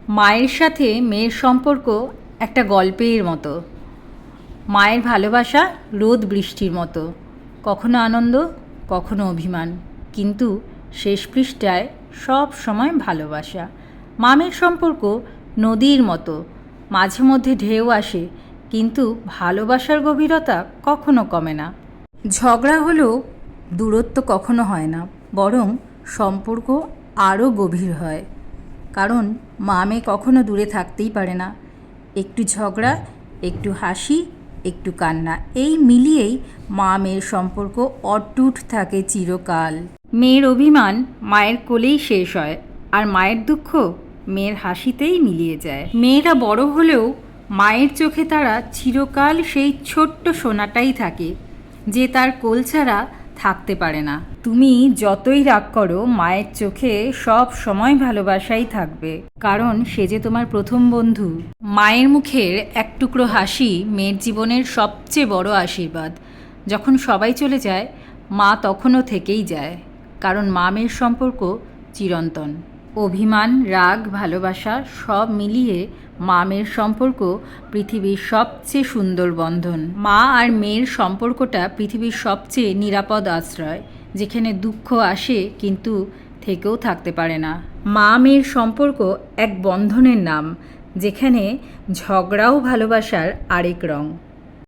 মায়ের সাথে মেয়ের সম্পর্ক একটা গল্পের মতো। মায়ের ভালোবাসা রোদ বৃষ্টির মতো, কখনো আনন্দ, কখনো অভিমান, কিন্তু শেষ পৃষ্ঠায় সব সময় ভালোবাসা। মামের সম্পর্ক নদীর মতো, মাঝে মধ্যে ঢেউ আসে, কিন্তু ভালোবাসার গভীরতা কখনো কমে না। ঝগড়া হলেও দূরত্ব কখনো হয় না, বরং সম্পর্ক আরও গভীর হয়। কারণ মা মেয়ে কখনো দূরে থাকতেই পারে না। একটু ঝগড়া, একটু হাসি, একটু কান্না, এই মিলিয়েই মা মেয়ের সম্পর্ক অটুট থাকে চিরকাল। মেয়ের অভিমান মায়ের কোলেই শেষ হয়, আর মায়ের দুঃখ মেয়ের হাসিতেই মিলিয়ে যায়। মেয়েরা বড় হলেও মায়ের চোখে তারা চিরকাল সেই ছোট্ট সোনাটাই থাকে, যে তার কোল ছাড়া থাকতে পারে না। তুমি যতই রাগ করো, মায়ের চোখে সব সময় ভালোবাসাই থাকবে, কারণ সে যে তোমার প্রথম বন্ধু। মায়ের মুখের এক টুকরো হাসি মেয়ের জীবনের সবচেয়ে বড় আশীর্বাদ। যখন সবাই চলে যায়, মা তখনও থেকেই যায়, কারণ মা মেয়ের সম্পর্ক চিরন্তন। অভিমান, রাগ, ভালোবাসা সব মিলিয়ে মা মেয়ের সম্পর্ক পৃথিবীর সবচেয়ে সুন্দর বন্ধন। মা আর মেয়ের সম্পর্কটা পৃথিবীর সবচেয়ে নিরাপদ আশ্রয়, যেখানে দুঃখ আসে কিন্তু থেকেও থাকতে পারে না। মা মেয়ের সম্পর্ক এক বন্ধনের নাম, যেখানে ঝগড়াও ভালোবাসার আরেক রং।